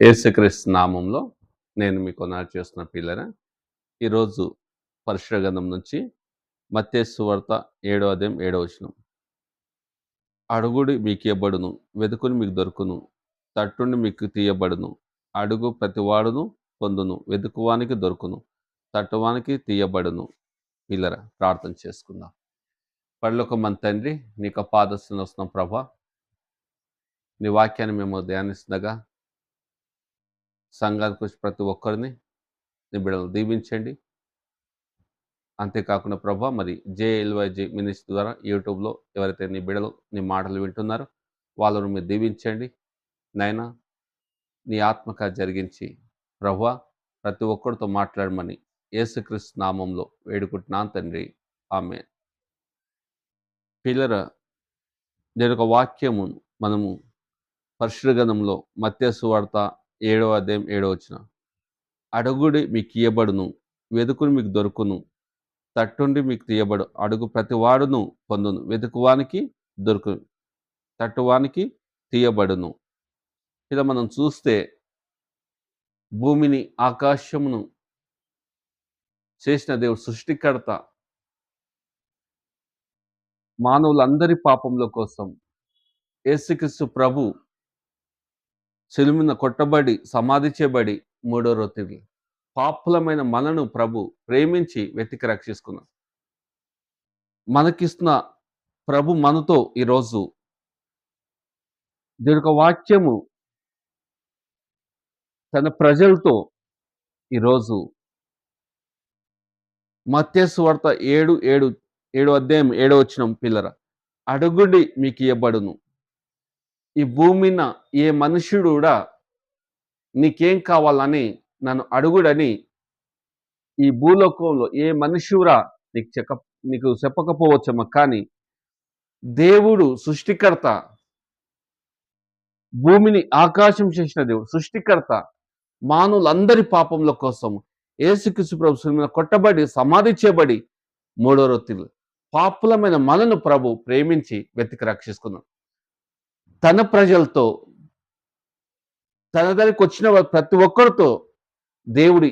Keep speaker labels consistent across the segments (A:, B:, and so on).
A: యేసుక్రీస్తు నామంలో నేను మీకు వందనాలు చేస్తున్న పిల్లరా. ఈరోజు పరిశుద్ధ గ్రంథం నుంచి మత్తయి సువార్త 7వ అధ్యాయం 7వ వచనం. అడుగుడి మీకు ఇయ్యబడును, వెదుకుని మీకు దొరుకును, తట్టుండి మీకు తీయబడును. అడుగు ప్రతివాడును పొందును, వెదుకువానికి దొరుకును, తట్టువానికి తీయబడును. పిల్లరా, ప్రార్థన చేసుకుందాం. పరలోకమందు తండ్రి, నీకు పాదస్తున్న వస్తున్నాం ప్రభా. నీ వాక్యాన్ని మేము ధ్యానిస్తుండగా సంఘానికి వచ్చి ప్రతి ఒక్కరిని నీ బిడ్డలను దీవించండి. అంతేకాకుండా ప్రభా, మరి జేఎల్వైజే మినిస్ట్రీ ద్వారా యూట్యూబ్లో ఎవరైతే నీ బిడ్డలు నీ మాటలు వింటున్నారో వాళ్ళను మీరు దీవించండి. నాయనా, నీ ఆత్మకార్యం జరిగించి ప్రభా ప్రతి ఒక్కరితో మాట్లాడమని యేసుక్రీస్తు నామంలో వేడుకుంటున్నాను తండ్రి, ఆమేన్. పిల్లరా, నేను ఒక వాక్యము మనము పరిశుద్ధ గ్రంథంలో మత్తయి సువార్త 7వ అధ్యాయం 7వ వచనం. అడుగుడి మీకు ఇయ్యబడును, వెదుకుని మీకు దొరుకును, తట్టుండి మీకు తీయబడు. అడుగు ప్రతి వాడును పొందును, వెతుకువానికి దొరుకును, తట్టువానికి తీయబడును. ఇలా మనం చూస్తే భూమిని ఆకాశమును చేసిన దేవుడు సృష్టికర్త మానవులందరి పాపముల కోసం యేసుక్రీస్తు ప్రభు శిలువ కొట్టబడి సమాధి చేయబడి మూడో రోజు పాపులమైన మనను ప్రభు ప్రేమించి వెతికి రక్షించుకున్నాడు. మనకిస్తున్న ప్రభు మనతో ఈరోజు దీని యొక్క వాక్యము తన ప్రజలతో ఈరోజు మత్తయి సువార్త 7వ అధ్యాయం 7వ వచనం. పిల్లరా, అడుగుడి మీకు ఇయ్యబడును. ఈ భూమిన ఏ మనుష్యుడు కూడా నీకేం కావాలని నన్ను అడుగుడని ఈ భూలోకంలో ఏ మనుష్యురా నీకు చెప్పకపోవచ్చేమో, కానీ దేవుడు సృష్టికర్త, భూమిని ఆకాశం చేసిన దేవుడు సృష్టికర్త మానవులందరి పాపముల కోసం యేసుక్రీస్తు ప్రభు శిలువ కొట్టబడి సమాధి చేయబడి మూడో రోజు పాపులమైన మనను ప్రభు ప్రేమించి వెతికి రక్షిస్తున్నాడు. తన ప్రజలతో తన దగ్గరికి వచ్చిన ప్రతి ఒక్కరితో దేవుడి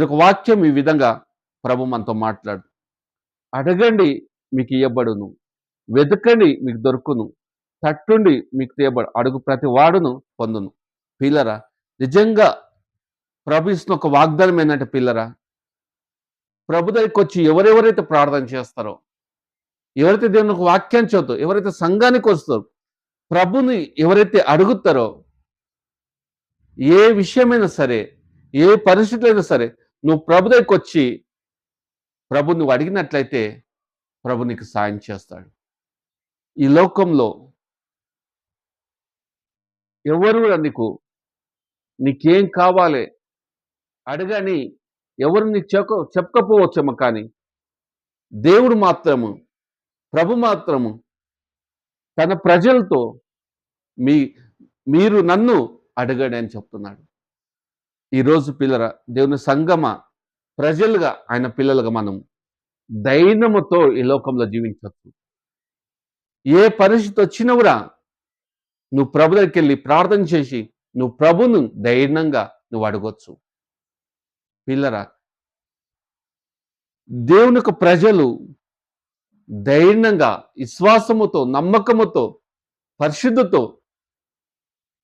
A: ఒక వాక్యం ఈ విధంగా ప్రభు మనతో మాట్లాడు. అడగండి మీకు ఇయ్యబడును, వెతకండి మీకు దొరుకును, తట్టుండి మీకు తీయబడు. అడుగు ప్రతి వాడును పొందును. పిల్లరా, నిజంగా ప్రభు ఇస్తున్న ఒక వాగ్దానం ఏంటంటే, పిల్లరా, ప్రభు దగ్గరికి వచ్చి ఎవరెవరైతే ప్రార్థన చేస్తారో, ఎవరైతే దేవుని ఒక వాక్యాన్ని చదువుతారో, ఎవరైతే సంఘానికి వస్తారో, ప్రభుని ఎవరైతే అడుగుతారో, ఏ విషయమైనా సరే, ఏ పరిస్థితులు అయినా సరే, నువ్వు ప్రభు దగ్గరికి వచ్చి ప్రభు నువ్వు అడిగినట్లయితే ప్రభు నీకు సాయం చేస్తాడు. ఈ లోకంలో ఎవరు నీకేం కావాలి అడగని ఎవరు నీకు చెప్పకపోవచ్చేమో, కానీ దేవుడు మాత్రము, ప్రభు మాత్రము తన ప్రజలతో మీరు నన్ను అడగండి అని చెప్తున్నాడు. ఈరోజు పిల్లరా, దేవుని సంగమ ప్రజలుగా ఆయన పిల్లలుగా మనం ధైర్యముతో ఈ లోకంలో జీవించవచ్చు. ఏ పరిస్థితి వచ్చినవురా నువ్వు ప్రభు దగ్గరికి వెళ్ళి ప్రార్థన చేసి నువ్వు ప్రభును ధైర్యంగా నువ్వు అడగొచ్చు. పిల్లరా, దేవుని యొక్క ప్రజలు ధైర్యంగా, విశ్వాసముతో, నమ్మకముతో, పరిశుద్ధతో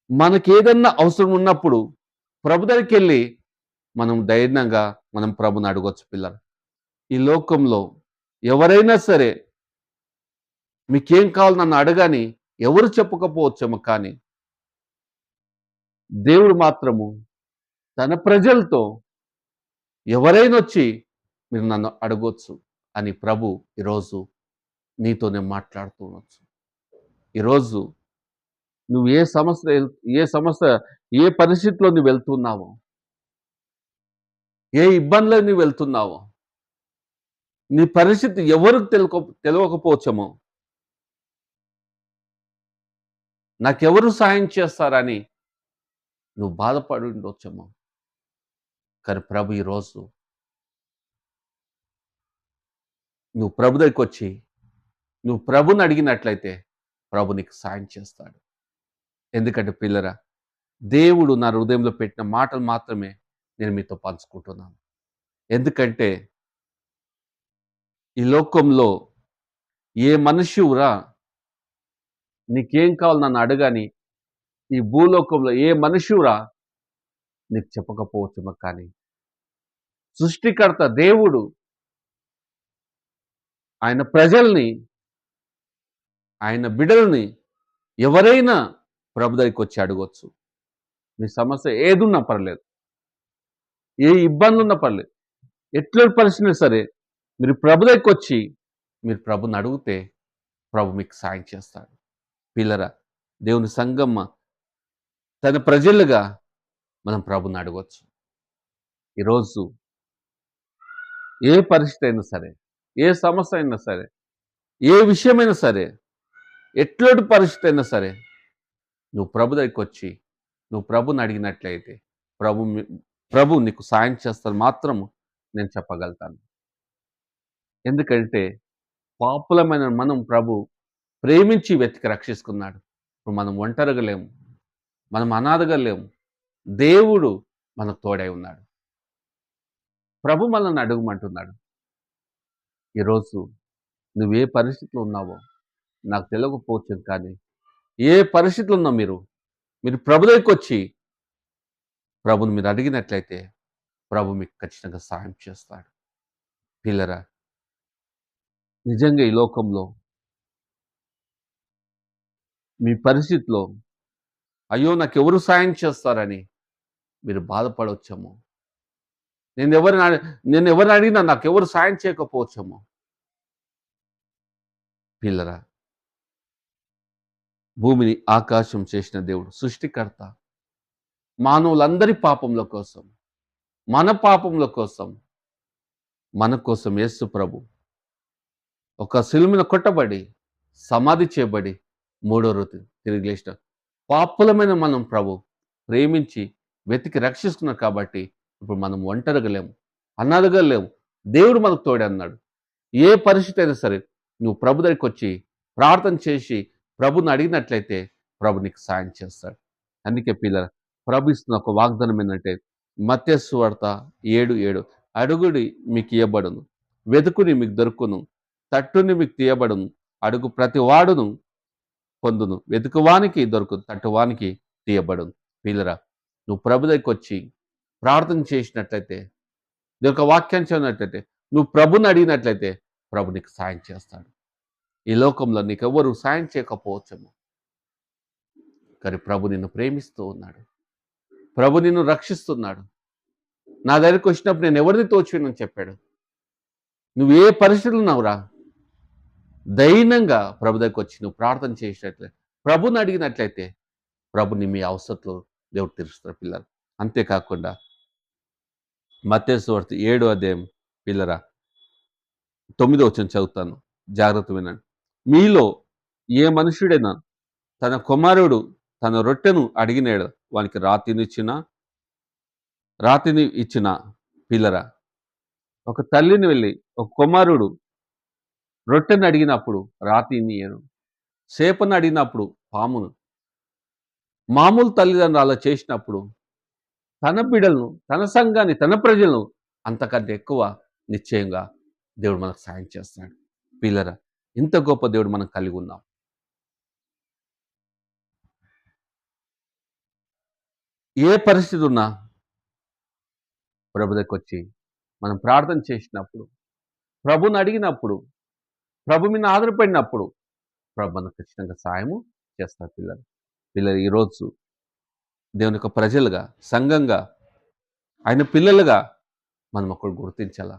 A: మనకేదన్నా అవసరం ఉన్నప్పుడు ప్రభు దగ్గరికి వెళ్ళి మనం ధైర్యంగా మనం ప్రభుని అడగొచ్చు. పిల్లలు, ఈ లోకంలో ఎవరైనా సరే మీకేం కావాలి నన్ను అడగని ఎవరు చెప్పకపోవచ్చేమో, కానీ దేవుడు మాత్రము తన ప్రజలతో ఎవరైనా వచ్చి మీరు నన్ను అడగొచ్చు అని ప్రభు ఈరోజు నీతోనే మాట్లాడుతూ ఉండొచ్చు. ఈరోజు నువ్వు ఏ పరిస్థితిలో నువ్వు వెళ్తున్నావో, ఏ ఇబ్బందిలో నువ్వు వెళ్తున్నావో, నీ పరిస్థితి ఎవరికి తెలియకపోవచ్చేమో, నాకెవరు సాయం చేస్తారని నువ్వు బాధపడి ఉండొచ్చేమో, కానీ ప్రభు ఈరోజు నువ్వు ప్రభు దగ్గరికి వచ్చి నువ్వు ప్రభుని అడిగినట్లయితే ప్రభు నీకు సాయం చేస్తాడు. ఎందుకంటే పిల్లరా, దేవుడు నా హృదయంలో పెట్టిన మాటలు మాత్రమే నేను మీతో పంచుకుంటున్నాను. ఎందుకంటే ఈ లోకంలో ఏ మనిషివురా నీకేం కావాలో నన్ను అడగని ఈ భూలోకంలో ఏ మనిషివురా నీకు చెప్పకపోవచ్చేమో కానీ సృష్టికర్త దేవుడు ఆయన ప్రజల్ని, ఆయన బిడ్డలని ఎవరైనా ప్రభు దగ్గరికొచ్చి అడగొచ్చు. మీ సమస్య ఏదున్నా పర్లేదు. ఏ ఇబ్బందులున్నా పర్లేదు. ఎట్లాంటి పరిస్థితున్నా సరే మీరు ప్రభు దగ్గరికొచ్చి మీరు ప్రభుని అడిగితే ప్రభు మీకు సాయం చేస్తాడు. పిల్లరా, దేవుని సంగమ తన ప్రజలుగా మనం ప్రభుని అడగొచ్చు. ఈరోజు ఏ పరిస్థితి అయినా సరే, ఏ సమస్య అయినా సరే, ఏ విషయమైనా సరే, ఎట్లాంటి పరిస్థితి అయినా సరే నువ్వు ప్రభు దగ్గరికొచ్చి నువ్వు ప్రభుని అడిగినట్లయితే ప్రభు నీకు సాయం చేస్తారు మాత్రం నేను చెప్పగలుగుతాను. ఎందుకంటే పాపులమైన మనం ప్రభు ప్రేమించి వెతికి రక్షిస్తున్నాడు. ఇప్పుడు మనం ఒంటరిగా లేము, మనం అనాథగా లేము. దేవుడు మనకు తోడై ఉన్నాడు. ప్రభు మనల్ని అడగమంటున్నాడు. ఈరోజు నువ్వే పరిస్థితిలో ఉన్నావో నాకు తెలియకపోవచ్చు, కానీ ఏ పరిస్థితిలో ఉన్నా మీరు ప్రభు దగ్గరికొచ్చి ప్రభుని మీరు అడిగినట్లయితే ప్రభు మీకు ఖచ్చితంగా సాయం చేస్తాడు. పిల్లరా, నిజంగా ఈ లోకంలో మీ పరిస్థితిలో అయ్యో నాకెవరు సాయం చేస్తారని మీరు బాధపడవచ్చేమో. నేను ఎవరిని అడిగినా నాకెవరు సాయం చేయకపోవచ్చేమో. పిల్లరా, భూమిని ఆకాశం చేసిన దేవుడు సృష్టికర్త మానవులందరి పాపముల కోసం, మన పాపముల కోసం, మన కోసం యేసు ప్రభు ఒక శిలువ కొట్టబడి సమాధి చేయబడి మూడో రోజు తిరిగి లేచిన పాపులమైన మనం ప్రభు ప్రేమించి వెతికి రక్షిస్తున్నారు. కాబట్టి ఇప్పుడు మనం ఒంటరిగా లేము, అనాథగా లేము. దేవుడు మనకు తోడే అన్నాడు. ఏ పరిస్థితి అయినా సరే నువ్వు ప్రభు దగ్గరికి వచ్చి ప్రార్థన చేసి ప్రభుని అడిగినట్లయితే ప్రభు నీకు సాయం చేస్తాడు. అందుకే పిల్లల ప్రభు ఇస్తున్న ఒక వాగ్దానం ఏంటంటే మత్తయి సువార్త 7:7 అడుగుడి మీకు ఇయ్యబడును, వెతుకుని మీకు దొరుకును, తట్టుని మీకు తీయబడును, అడుగు ప్రతి వాడును పొందును, వెతుకువానికి దొరుకును, తట్టువానికి తీయబడును. పిల్లరా, నువ్వు ప్రభు దగ్గరికి వచ్చి ప్రార్థన చేసినట్లయితే, నీ యొక్క వాక్యాన్ని చదివినట్లయితే, నువ్వు ప్రభుని అడిగినట్లయితే ప్రభు నీకు సాయం చేస్తాడు. ఈ లోకంలో నీకెవ్వరు సాయం చేయకపోవచ్చేమో, కానీ ప్రభు నిన్ను ప్రేమిస్తూ ఉన్నాడు. ప్రభు నిన్ను రక్షిస్తున్నాడు. నా దగ్గరికి వచ్చినప్పుడు నేను ఎవరిని తోచివేయనని చెప్పాడు. నువ్వు ఏ పరిస్థితులు ఉన్నావురా, ధైర్యంగా ప్రభు దగ్గరికి వచ్చి నువ్వు ప్రార్థన చేసినట్లయితే, ప్రభుని అడిగినట్లయితే ప్రభుని మీ అవసరంలో దేవుడు తీరుస్తారు. పిల్లలు, అంతేకాకుండా మత్తయి సువార్త 7వ అధ్యాయం పిల్లరా 9వ వచనం చదువుతాను, జాగ్రత్త వినండి. మీలో ఏ మనుషుడైనా తన కుమారుడు తన రొట్టెను అడిగినాడు వానికి రాతిని ఇచ్చిన పిల్లరా, ఒక తల్లిని వెళ్ళి ఒక కుమారుడు రొట్టెను అడిగినప్పుడు రాతిని ఇయ్యను, చేపను అడిగినప్పుడు పామును, మామూలు తల్లిదండ్రులు అలా చేసినప్పుడు తన బిడ్డలను, తన సంఘాన్ని, తన ప్రజలను అంతకంటే ఎక్కువ నిశ్చయంగా దేవుడు మనకు సాయం చేస్తాడు. పిల్లరా, ఇంత గొప్ప దేవుడు మనం కలిగి ఉన్నాం. ఏ పరిస్థితి ఉన్నా ప్రభు దగ్గరికి వచ్చి మనం ప్రార్థన చేసినప్పుడు, ప్రభుని అడిగినప్పుడు, ప్రభు మీద ఆధారపడినప్పుడు ప్రభు మనకు ఖచ్చితంగా సాయము చేస్తారు. పిల్లలు ఈరోజు దేవుని యొక్క ప్రజలుగా, సంఘంగా, ఆయన పిల్లలుగా మనం ఒకటి గుర్తించాలా,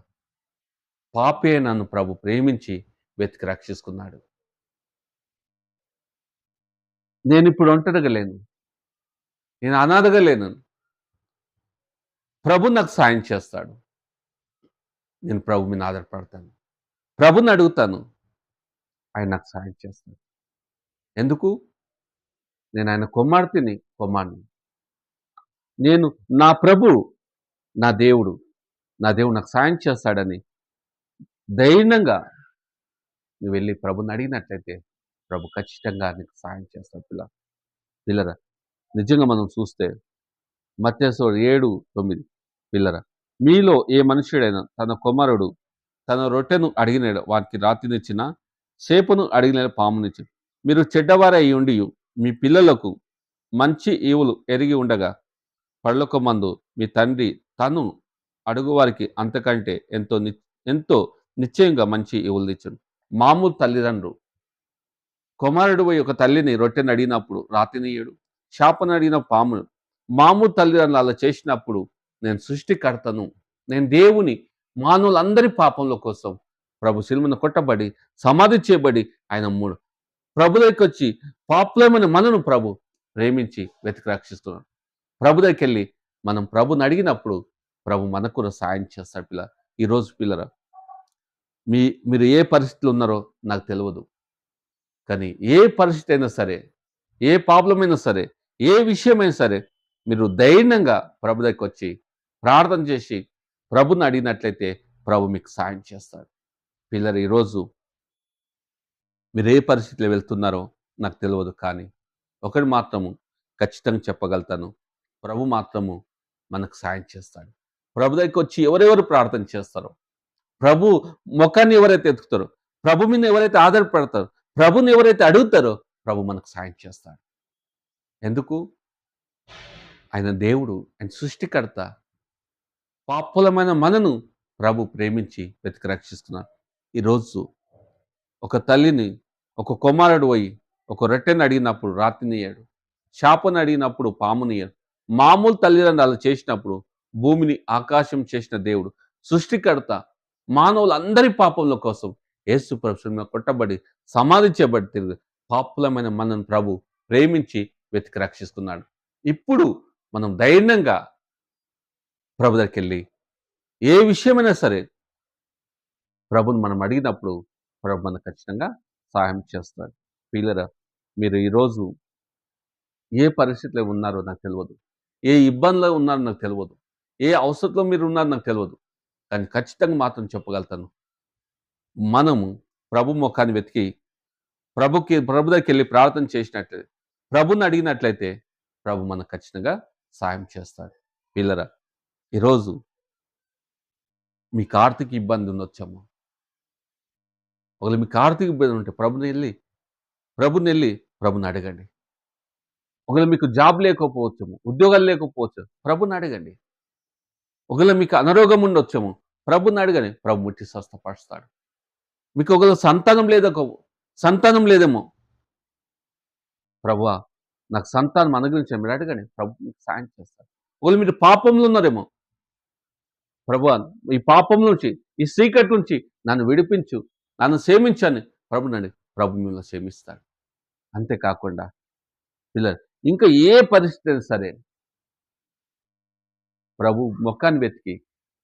A: పాపే నన్ను ప్రభు ప్రేమించి వెతికి రక్షిస్తున్నాడు. నేను ఇప్పుడు ఒంటరిగా లేను, నేను అనాథగా లేను. ప్రభు నాకు సాయం చేస్తాడు. నేను ప్రభు మీద ఆధారపడతాను, ప్రభుని అడుగుతాను, ఆయన నాకు సాయం చేస్తాడు. ఎందుకు? నేను ఆయన కుమార్తెని. నేను నా ప్రభు, నా దేవుడు నాకు సాయం చేస్తాడని ధైర్యంగా నువ్వు వెళ్ళి ప్రభుని అడిగినట్లయితే ప్రభు ఖచ్చితంగా నీకు సాయం చేస్తాడు. పిల్లరా, నిజంగా మనం చూస్తే మత్తయి 7:9 పిల్లరా, మీలో ఏ మనుష్యుడైనా తన కుమారుడు తన రొట్టెను అడిగిన వానికి రాతినిచ్చిన, చేపను అడిగిన పామునిచ్చి, మీరు చెడ్డవారై ఉండియు మీ పిల్లలకు మంచి ఈవులు ఎరిగి ఉండగా పరలోకమందు మీ తండ్రి తను అడుగువారికి అంతకంటే ఎంతో నిశ్చయంగా మంచి ఈవులనిచ్చును. మామూలు తల్లిదండ్రులు కుమారుడు పోయి ఒక తల్లిని రొట్టెని అడిగినప్పుడు రాతినీయుడు, చేపను అడిగిన పామును. మామూలు తల్లిదండ్రులు అలా చేసినప్పుడు నేను సృష్టికర్తను, నేను దేవుని, మానవులందరి పాపంల కోసం ప్రభు శిలువన కొట్టబడి సమాధి చేయబడి ఆయన ప్రభు దగ్గరికొచ్చి పాపులమైన మనను ప్రభు ప్రేమించి వెతికి రక్షిస్తున్నాడు. ప్రభు దగ్గరికెళ్ళి మనం ప్రభుని అడిగినప్పుడు ప్రభు మనకు కూడా సాయం చేస్తాడు. ఈరోజు పిల్లరా, మీరు ఏ పరిస్థితిలో ఉన్నారో నాకు తెలియదు. కానీ ఏ పరిస్థితి అయినా సరే, ఏ ప్రాబ్లం అయినా సరే, ఏ విషయమైనా సరే మీరు ధైర్యంగా ప్రభు దగ్గరికి వచ్చి ప్రార్థన చేసి ప్రభుని అడిగినట్లయితే ప్రభు మీకు సాయం చేస్తాడు. పిల్లలు ఈరోజు మీరు ఏ పరిస్థితిలో వెళ్తున్నారో నాకు తెలియదు, కానీ ఒకటి మాత్రము ఖచ్చితంగా చెప్పగలుగుతాను, ప్రభు మాత్రము మనకు సాయం చేస్తాడు. ప్రభు దగ్గరికి వచ్చి ఎవరెవరు ప్రార్థన చేస్తారో, ప్రభు ముఖాన్ని ఎవరైతే ఎత్తుకుతారో, ప్రభు మీద ఎవరైతే ఆధారపడతారో, ప్రభుని ఎవరైతే అడుగుతారో ప్రభు మనకు సాయం చేస్తాడు. ఎందుకు? ఆయన దేవుడు, ఆయన సృష్టికర్త. పాపులమైన మనను ప్రభు ప్రేమించి వెతికి రక్షిస్తున్నారు. ఈరోజు ఒక తల్లిని ఒక కుమారుడు పోయి ఒక రొట్టెని అడిగినప్పుడు రాతినియ్యాడు, చేపను అడిగినప్పుడు పామునియ్యాడు. మామూలు తల్లిదండ్రులు అలా చేసినప్పుడు భూమిని ఆకాశం చేసిన దేవుడు, సృష్టికర్త, మానవులందరి పాపముల కోసం యేసు ప్రభు కొట్టబడి సమాధి చేయబడి తిరిగి పాపులమైన మనను ప్రభు ప్రేమించి వెతికి రక్షిస్తున్నాడు. ఇప్పుడు మనం ధైర్యంగా ప్రభు దగ్గరికి వెళ్ళి ఏ విషయమైనా సరే ప్రభుని మనం అడిగినప్పుడు ప్రభు మనకు ఖచ్చితంగా సహాయం చేస్తాడు. పిల్లరా, మీరు ఈరోజు ఏ పరిస్థితిలో ఉన్నారో నాకు తెలియదు, ఏ ఇబ్బందిలో ఉన్నారో నాకు తెలియదు, ఏ అవసరంలో మీరు ఉన్నారో నాకు తెలియదు, కానీ ఖచ్చితంగా మాత్రం చెప్పగలుగుతాను, మనము ప్రభు ముఖాన్ని వెతికి ప్రభు దగ్గరికి వెళ్ళి ప్రార్థన చేసినట్లయితే, ప్రభుని అడిగినట్లయితే ప్రభు మనకు ఖచ్చితంగా సాయం చేస్తాడు. పిల్లరా, ఈరోజు మీకు ఆర్థిక ఇబ్బంది ఉండొచ్చమ్మా. ఒకవేళ మీకు ఆర్థిక ఇబ్బంది ఉంటే ప్రభుని వెళ్ళి ప్రభుని అడగండి. ఒకవేళ మీకు జాబ్ లేకపోవచ్చేమో, ఉద్యోగాలు లేకపోవచ్చు, ప్రభుని అడగండి. ఒకవేళ మీకు అనారోగ్యం ఉండొచ్చేమో, ప్రభుని అడగని ప్రభు ముట్టి స్వస్థపరుస్తాడు. మీకు ఒకవేళ సంతానం లేదేమో, ప్రభువా నాకు సంతానం అనుగ్రహించండి మీరు అడగండి, ప్రభు మీకు సాయం చేస్తాడు. ఒకవేళ మీరు పాపంలో ఉన్నారేమో, ప్రభువా ఈ పాపం నుంచి, ఈ చీకటి నుంచి నన్ను విడిపించు, నన్ను క్షమించని ప్రభునండి, ప్రభు మిమ్మల్ని క్షమిస్తాడు. అంతేకాకుండా పిల్లలు ఇంకా ఏ పరిస్థితి అయినా సరే ప్రభు ముఖాన్ని వెతికి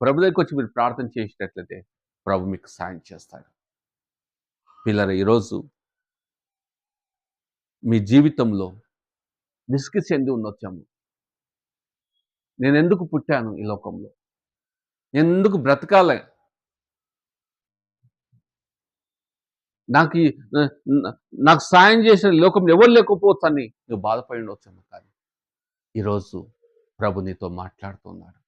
A: ప్రభు దగ్గరికి వచ్చి మీరు ప్రార్థన చేసేటట్లయితే ప్రభు మీకు సాయం చేస్తాడు. పిల్లలు ఈరోజు మీ జీవితంలో విసిగి చెంది ఉండొచ్చాము. నేను ఎందుకు పుట్టాను ఈ లోకంలో, నేను ఎందుకు బ్రతకాలి, నాకు సాయం చేసిన లోకంలో ఎవరు లేకపోవచ్చు అని నువ్వు బాధపడి ఉండొచ్చాము. కానీ ఈరోజు ప్రభు నీతో మాట్లాడుతున్నాడు.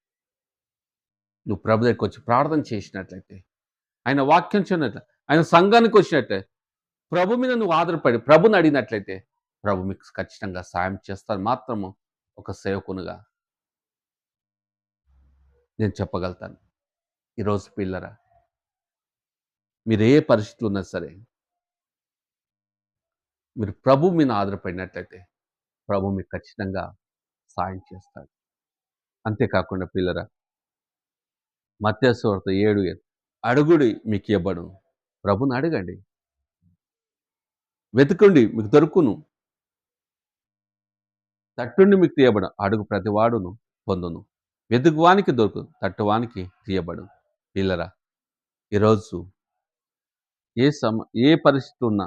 A: నువ్వు ప్రభు దగ్గరికి వచ్చి ప్రార్థన చేసినట్లయితే, ఆయన వాక్యం చిన్నట్లయితే, ఆయన సంఘానికి వచ్చినట్లయితే, ప్రభు మీద నువ్వు ఆధారపడి ప్రభుని అడిగినట్లయితే ప్రభు మీకు ఖచ్చితంగా సాయం చేస్తారు. మాత్రము ఒక సేవకునిగా నేను చెప్పగలుగుతాను. ఈరోజు పిల్లరా, మీరు ఏ పరిస్థితులు ఉన్నా సరే మీరు ప్రభు మీద ఆధారపడినట్లయితే ప్రభు మీకు ఖచ్చితంగా సాయం చేస్తాడు. అంతేకాకుండా పిల్లరా, మత్తయి 7:7 అడుగుడి మీకు ఇవ్వబడును, ప్రభుని అడగండి, వెతుకండి మీకు దొరుకును, తట్టుండి మీకు తీయబడు, అడుగు ప్రతివాడును పొందును, వెతుకువానికి దొరుకు, తట్టువానికి తీయబడు. పిల్లరా, ఈరోజు ఏ పరిస్థితి ఉన్నా,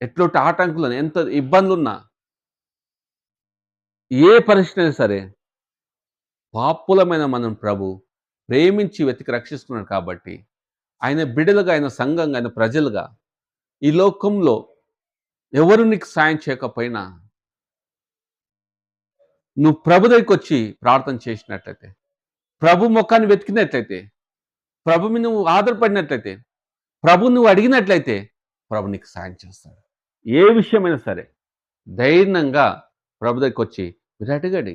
A: ఎట్లాంటి ఆటంకులు, ఎంత ఇబ్బందులున్నా, ఏ పరిస్థితి అయినా సరే పాపులమైన మనం ప్రభు ప్రేమించి వెతికి రక్షిస్తున్నాడు. కాబట్టి ఆయన బిడ్డలుగా, ఆయన సంఘంగా, ఆయన ప్రజలుగా ఈ లోకంలో ఎవరు నీకు సాయం చేయకపోయినా నువ్వు ప్రభు దగ్గరికొచ్చి ప్రార్థన చేసినట్లయితే, ప్రభు ముఖాన్ని వెతికినట్లయితే, ప్రభు మీద నువ్వు ఆధారపడినట్లయితే, ప్రభు నువ్వు అడిగినట్లయితే, ప్రభు నీకు సాయం చేస్తాడు. ఏ విషయమైనా సరే ధైర్యంగా ప్రభు దగ్గరికొచ్చి మీరు అడగండి.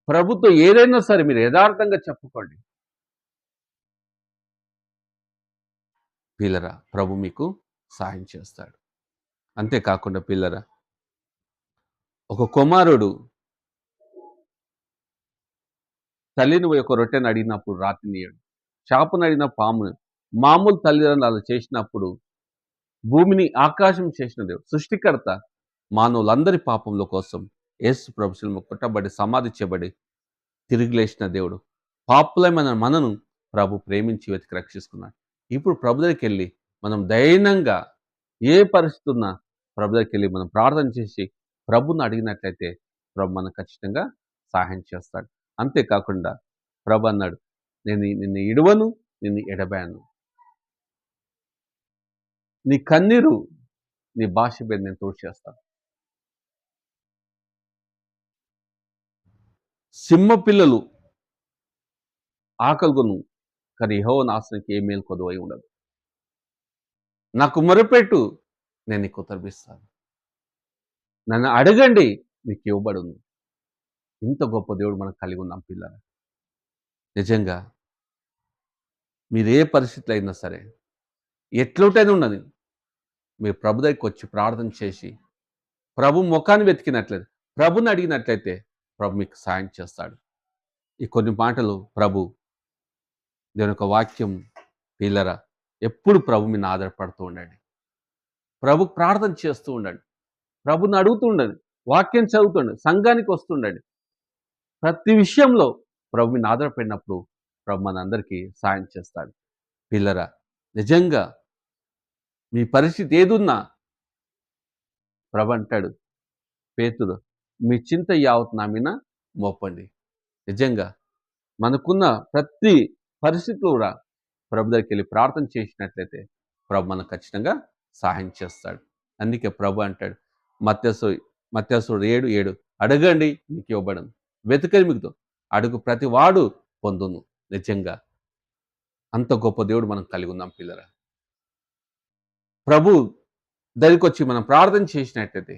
A: ప్రభుతో ఏదైనా సరే మీరు యథార్థంగా చెప్పుకోండి. పిల్లరా ప్రభు మీకు సహాయం చేస్తాడు. అంతేకాకుండా పిల్లరా, ఒక కుమారుడు తల్లిని పోయి ఒక రొట్టెని అడిగినప్పుడు రాతినీయడు. చేపను అడిగిన పామును మామూలు తల్లిదండ్రులు అలా చేసినప్పుడు భూమిని ఆకాశం చేసిన దేవుడు సృష్టికర్త మానవులందరి పాపముల కోసం యేసు ప్రభు శిలువ కొట్టబడి సమాధి చేయబడి తిరిగి లేచిన దేవుడు పాపులమైన మనను ప్రభు ప్రేమించి వెతికి రక్షిస్తున్నాడు. ఇప్పుడు ప్రభు దగ్గరికి వెళ్ళి మనం ధైర్యంగా ఏ పరిస్థితి ఉన్నా ప్రభు దగ్గరికి వెళ్ళి మనం ప్రార్థన చేసి ప్రభుని అడిగినట్లయితే ప్రభు మనకు ఖచ్చితంగా సహాయం చేస్తాడు. అంతేకాకుండా ప్రభు అన్నాడు, నేను నిన్ను ఇడవను, నిన్ను ఎడబాయను. నీ కన్నీరు నీ భాష మీద నేను తోడ్చేస్తాను. సింహ పిల్లలు ఆకలిగొను, కానీ యెహోవా నాశనానికి ఏ మేలు కొదువై ఉండదు. నాకు మొరపెట్టు, నేను నీకు ఉత్తరమిస్తాను. నన్ను అడగండి, మీకు ఇవ్వబడును. ఇంత గొప్ప దేవుడు మనం కలిగి ఉన్నాం పిల్లలు. నిజంగా మీరు ఏ పరిస్థితిలో అయినా సరే, ఎట్లుంటేనే ఉన్నది, మీరు ప్రభు దగ్గరికి వచ్చి ప్రార్థన చేసి, ప్రభు ముఖాన్ని వెతికినట్లయితే, ప్రభుని అడిగినట్లయితే, ప్రభు మీకు సాయం చేస్తాడు. ఈ కొన్ని మాటలు ప్రభు దేవుని యొక్క వాక్యం పిల్లరా, ఎప్పుడు ప్రభు మీద ఆధారపడుతూ ఉండండి. ప్రభు ప్రార్థన చేస్తూ ఉండండి. ప్రభుని అడుగుతూ ఉండండి. వాక్యం చదువుతుండండి. సంఘానికి వస్తుండండి. ప్రతి విషయంలో ప్రభు మీద ఆధారపడినప్పుడు ప్రభు మనందరికీ సాయం చేస్తాడు. పిల్లరా, నిజంగా మీ పరిస్థితి ఏదున్నా ప్రభు అంటాడు పేతురు, మీ చింత యావత్ నా మీద మోపండి. నిజంగా మనకున్న ప్రతి పరిస్థితులు కూడా ప్రభు దగ్గరికి వెళ్ళి ప్రార్థన చేసినట్లయితే ప్రభు మనకు ఖచ్చితంగా సహాయం చేస్తాడు. అందుకే ప్రభు అంటాడు మత్తయి 7:7 అడగండి మీకు ఇవ్వబడను, వెతకండి మీకు అడుగు ప్రతి వాడు పొందును. నిజంగా అంత గొప్ప దేవుడు మనం కలిగి ఉన్నాం పిల్లరా. ప్రభు దగ్గరికి వచ్చి మనం ప్రార్థన చేసినట్లయితే,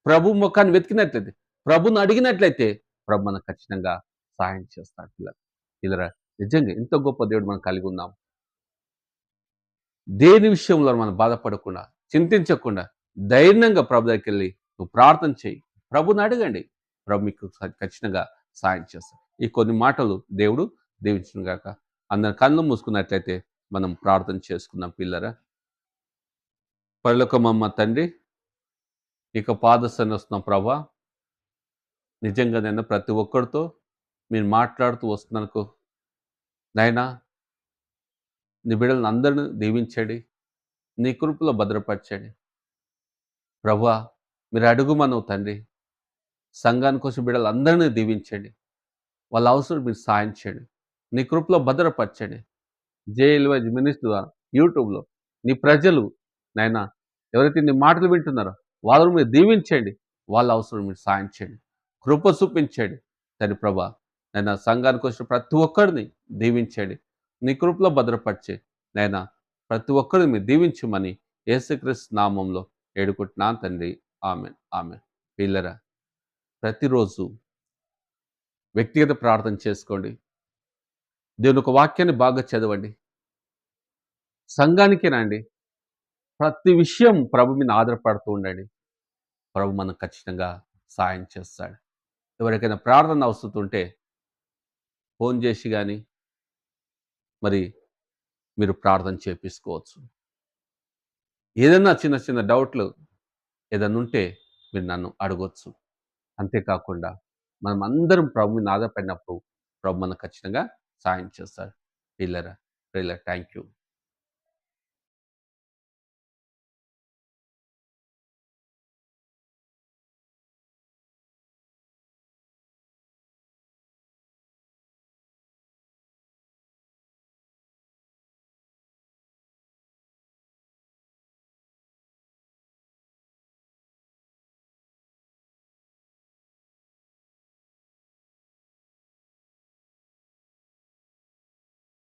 A: ప్రభు ముఖాన్ని వెతికినట్లయితే, ప్రభుని అడిగినట్లయితే ప్రభు మనకు ఖచ్చితంగా సహాయం చేస్తాడు పిల్లరా. నిజంగా ఇంత గొప్ప దేవుడు మనం కలిగి ఉన్నాం. దేని విషయంలో మనం బాధపడకుండా, చింతించకుండా ధైర్యంగా ప్రభు దగ్గరికి వెళ్ళి నువ్వు ప్రార్థన చేయి, ప్రభుని అడగండి, ప్రభు మీకు ఖచ్చితంగా సహాయం చేస్తాడు. ఈ కొన్ని మాటలు దేవుడు దీవించును గాక. అందరి కళ్ళు మూసుకున్నట్లయితే మనం ప్రార్థన చేసుకుందాం పిల్లరా. పరలోకమమ్మ తండ్రి, ఇక పాద సన్నిస్తున్నాం ప్రభా. నిజంగా నేను ప్రతి ఒక్కరితో మీరు మాట్లాడుతూ వస్తున్నందుకు నాయనా, నీ బిడ్డలను అందరిని దీవించండి, నీ కృపలో భద్రపరచండి ప్రభువా. మీరు అడుగుమనవు తండ్రి, సంఘానికి వచ్చి బిడ్డలందరినీ దీవించండి, వాళ్ళ అవసరం మీరు సాయం చేయండి, నీ కృపలో భద్రపరచండి. జేఎల్వైజ్ మినిస్ట్రీ ద్వారా యూట్యూబ్లో నీ ప్రజలు నాయనా ఎవరైతే నీ మాటలు వింటున్నారో వాళ్ళను మీరు దీవించండి, వాళ్ళ అవసరం మీరు సాయం చేయండి, కృప చూపించండి తండ్రి ప్రభా. నైనా సంఘానికి వచ్చిన ప్రతి ఒక్కరిని దీవించండి, నీ కృపలో భద్రపరిచే నైనా ప్రతి ఒక్కరిని మీరు దీవించమని యేసుక్రీస్తు నామంలో ఏడుకుంటున్నాను తండ్రి. Amen amen. పిల్లరా, ప్రతిరోజు వ్యక్తిగత ప్రార్థన చేసుకోండి, దేవుని ఒక వాక్యాన్ని బాగా చదవండి, సంఘానికి రండి, ప్రతి విషయం ప్రభు మీద ఆధారపడుతూ ఉండండి. ప్రభు మనకు ఖచ్చితంగా సాయం చేస్తాడు. ఎవరికైనా ప్రార్థన అవసరం ఉంటే ఫోన్ చేసి కానీ మరి మీరు ప్రార్థన చేపించుకోవచ్చు. ఏదైనా చిన్న చిన్న డౌట్లు ఏదైనా ఉంటే మీరు నన్ను అడగొచ్చు. అంతేకాకుండా మనం అందరం ప్రభు మీద ఆధారపడినప్పుడు ప్రభు మనకు ఖచ్చితంగా సాయం చేస్తాడు. పిల్లరా, థ్యాంక్ యూ.